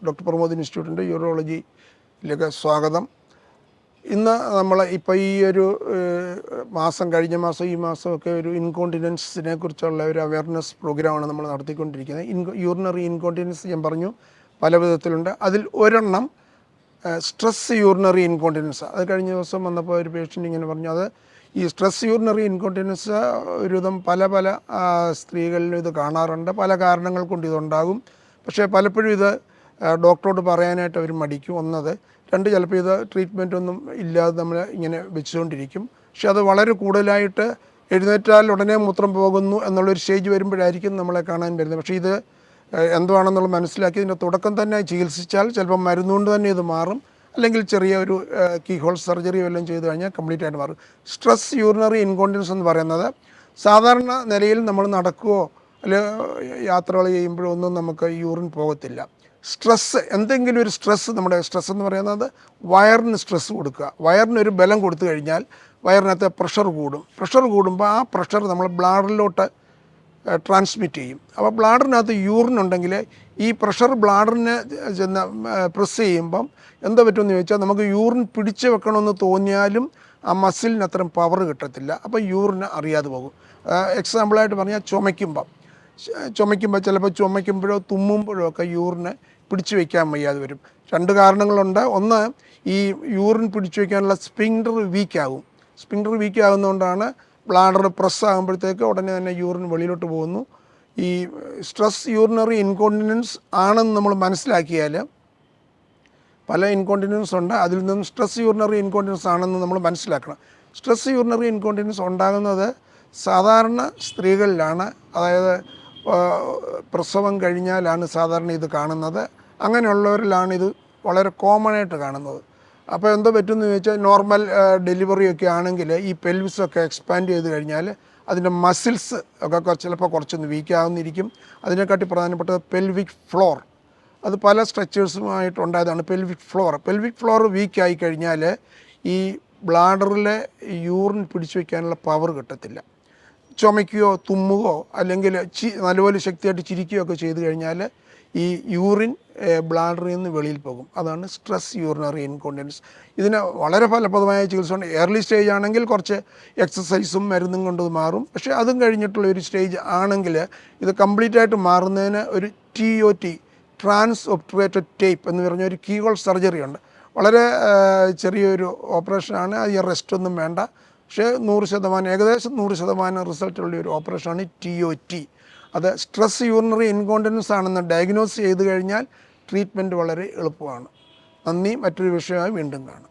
Doctor Pramod ഇൻസ്റ്റിറ്റ്യൂട്ടിൻ്റെ യൂറോളജിയിലേക്ക് സ്വാഗതം. ഇന്ന് നമ്മൾ ഇപ്പോൾ ഈ ഒരു മാസം, കഴിഞ്ഞ മാസം ഈ മാസമൊക്കെ ഒരു ഇൻകോണ്ടിനൻസിനെ കുറിച്ചുള്ള ഒരു അവയർനെസ് പ്രോഗ്രാമാണ് നമ്മൾ നടത്തിക്കൊണ്ടിരിക്കുന്നത്. യൂറിനറി ഇൻകോണ്ടിനൻസ് ഞാൻ പറഞ്ഞു പല വിധത്തിലുണ്ട്. അതിൽ ഒരെണ്ണം സ്ട്രെസ് യൂറിനറി ഇൻകോണ്ടിനൻസ്. അത് കഴിഞ്ഞ ദിവസം വന്നപ്പോൾ ഒരു പേഷ്യൻ്റ് ഇങ്ങനെ പറഞ്ഞു, അത് ഈ സ്ട്രെസ് യൂറിനറി ഇൻകോണ്ടിനൻസ് ഒരുവിധം പല സ്ത്രീകളിലും ഇത് കാണാറുണ്ട്. പല കാരണങ്ങൾ കൊണ്ട് ഇതുണ്ടാകും. പക്ഷേ പലപ്പോഴും ഇത് ഡോക്ടറോട് പറയാനായിട്ട് അവർ മടിക്കും. ഒന്നത്. രണ്ട്, ചിലപ്പോൾ ഇത് ട്രീറ്റ്മെൻ്റ് ഒന്നും ഇല്ലാതെ നമ്മൾ ഇങ്ങനെ വെച്ചുകൊണ്ടിരിക്കും. പക്ഷെ അത് വളരെ കൂടുതലായിട്ട് എഴുന്നേറ്റാൽ ഉടനെ മൂത്രം പോകുന്നു എന്നുള്ളൊരു സ്റ്റേജ് വരുമ്പോഴായിരിക്കും നമ്മളെ കാണാൻ വരുന്നത്. പക്ഷേ ഇത് എന്താണെന്നുള്ളത് മനസ്സിലാക്കി ഇതിൻ്റെ തുടക്കം തന്നെ ചികിത്സിച്ചാൽ ചിലപ്പോൾ മരുന്നുകൊണ്ട് തന്നെ ഇത് മാറും. അല്ലെങ്കിൽ ചെറിയ ഒരു കീഹോൾ സർജറി വല്ലതും ചെയ്ത് കഴിഞ്ഞാൽ കംപ്ലീറ്റ് ആയിട്ട് മാറും. സ്ട്രെസ് യൂറിനറി ഇൻകോണ്ടിനൻസ് എന്ന് പറയുന്നത് സാധാരണ നിലയിൽ നമ്മൾ നടക്കുകയോ അല്ലെങ്കിൽ യാത്രകൾ ചെയ്യുമ്പോഴോ ഒന്നും നമുക്ക് യൂറിൻ പോകത്തില്ല. സ്ട്രെസ്സ്, എന്തെങ്കിലും ഒരു സ്ട്രെസ്സ്, നമ്മുടെ സ്ട്രെസ് എന്ന് പറയുന്നത് വയറിന് സ്ട്രെസ്സ് കൊടുക്കുക. വയറിനൊരു ബലം കൊടുത്തു കഴിഞ്ഞാൽ വയറിനകത്ത് പ്രഷർ കൂടും. പ്രഷർ കൂടുമ്പോൾ ആ പ്രഷർ നമ്മൾ ബ്ലാഡറിലോട്ട് ട്രാൻസ്മിറ്റ് ചെയ്യും. അപ്പോൾ ബ്ലാഡറിനകത്ത് യൂറിൻ ഉണ്ടെങ്കിൽ ഈ പ്രഷർ ബ്ലാഡറിനെ ചെന്ന് പ്രസ് ചെയ്യുമ്പം എന്താ പറ്റുമെന്ന് ചോദിച്ചാൽ, നമുക്ക് യൂറിൻ പിടിച്ച് വെക്കണമെന്ന് തോന്നിയാലും ആ മസിലിന് അത്രയും പവർ കിട്ടത്തില്ല. അപ്പോൾ യൂറിന് അറിയാതെ പോകും. എക്സാമ്പിളായിട്ട് പറഞ്ഞാൽ ചുമയ്ക്കുമ്പോൾ ചിലപ്പോൾ ചുമയ്ക്കുമ്പോഴോ തുമ്മുമ്പോഴോ ഒക്കെ യൂറിന് പിടിച്ചു വയ്ക്കാൻ വയ്യാതെ വരും. രണ്ട് കാരണങ്ങളുണ്ട്. ഒന്ന്, ഈ യൂറിൻ പിടിച്ചു വയ്ക്കാനുള്ള സ്പിങ്ഡർ വീക്കാകും. സ്പിങ്ഡർ വീക്കാകുന്നതുകൊണ്ടാണ് ബ്ലാഡർ പ്രസ് ആകുമ്പോഴത്തേക്ക് ഉടനെ തന്നെ യൂറിൻ വെളിയിലോട്ട് പോകുന്നു. ഈ സ്ട്രെസ് യൂറിനറി ഇൻകോണ്ടിനൻസ് ആണെന്ന് നമ്മൾ മനസ്സിലാക്കിയാൽ, പല ഇൻകോണ്ടിനൻസ് ഉണ്ട്, അതിൽ നിന്നും സ്ട്രെസ് യൂറിനറി ഇൻകോണ്ടിനൻസ് ആണെന്ന് നമ്മൾ മനസ്സിലാക്കണം. സ്ട്രെസ് യൂറിനറി ഇൻകോണ്ടിനൻസ് ഉണ്ടാകുന്നത് സാധാരണ സ്ത്രീകളിലാണ്. അതായത് പ്രസവം കഴിഞ്ഞാലാണ് സാധാരണ ഇത് കാണുന്നത്. അങ്ങനെയുള്ളവരിലാണ് ഇത് വളരെ കോമൺ ആയിട്ട് കാണുന്നത്. അപ്പോൾ എന്തോ പറ്റുമെന്ന് ചോദിച്ചാൽ, നോർമൽ ഡെലിവറി ഒക്കെ ആണെങ്കിൽ ഈ പെൽവിസൊക്കെ എക്സ്പാൻഡ് ചെയ്ത് കഴിഞ്ഞാൽ അതിൻ്റെ മസിൽസ് ഒക്കെ ചിലപ്പോൾ കുറച്ചൊന്ന് വീക്കാവുന്നിരിക്കും. അതിനെക്കാട്ടി പ്രധാനപ്പെട്ടത് പെൽവിക് ഫ്ലോർ. അത് പല സ്ട്രക്ചേഴ്സുമായിട്ടുണ്ടായതാണ് പെൽവിക് ഫ്ലോർ. പെൽവിക് ഫ്ലോർ വീക്കായി കഴിഞ്ഞാൽ ഈ ബ്ലാഡറിലെ യൂറിൻ പിടിച്ചു വയ്ക്കാനുള്ള പവർ കിട്ടത്തില്ല. ചുമയ്ക്കുകയോ തുമ്മുകയോ അല്ലെങ്കിൽ നല്ലപോലെ ശക്തിയായിട്ട് ചിരിക്കുകയോ ഒക്കെ ചെയ്ത് കഴിഞ്ഞാൽ ഈ യൂറിൻ ബ്ലാഡറിൽ നിന്ന് വെളിയിൽ പോകും. അതാണ് സ്ട്രെസ് യൂറിനറി ഇൻകോണ്ടിനൻസ്. ഇതിന് വളരെ ഫലപ്രദമായ ചികിത്സ ഉണ്ട്. എയർലി സ്റ്റേജ് ആണെങ്കിൽ കുറച്ച് എക്സസൈസും മരുന്നും കൊണ്ട് മാറും. പക്ഷേ അതും കഴിഞ്ഞിട്ടുള്ള ഒരു സ്റ്റേജ് ആണെങ്കിൽ ഇത് കംപ്ലീറ്റ് ആയിട്ട് മാറുന്നതിന് ഒരു TOT, ട്രാൻസ് ഒബ്റ്റുറേറ്റഡ് ടേപ്പ് എന്ന് പറഞ്ഞ ഒരു കീഹോൾ സർജറി ഉണ്ട്. വളരെ ചെറിയൊരു ഓപ്പറേഷനാണ്. അത് റെസ്റ്റൊന്നും വേണ്ട. പക്ഷേ ഏകദേശം 100% റിസൾട്ടുള്ള ഒരു ഓപ്പറേഷനാണ് TOT. അത് സ്ട്രെസ് യൂറിനറി ഇൻകോണ്ടിനൻസ് ആണെന്ന് ഡയഗ്നോസ് ചെയ്ത് കഴിഞ്ഞാൽ ട്രീറ്റ്മെൻറ്റ് വളരെ എളുപ്പമാണ്. നന്ദി. മറ്റൊരു വിഷയമായി വീണ്ടും കാണാം.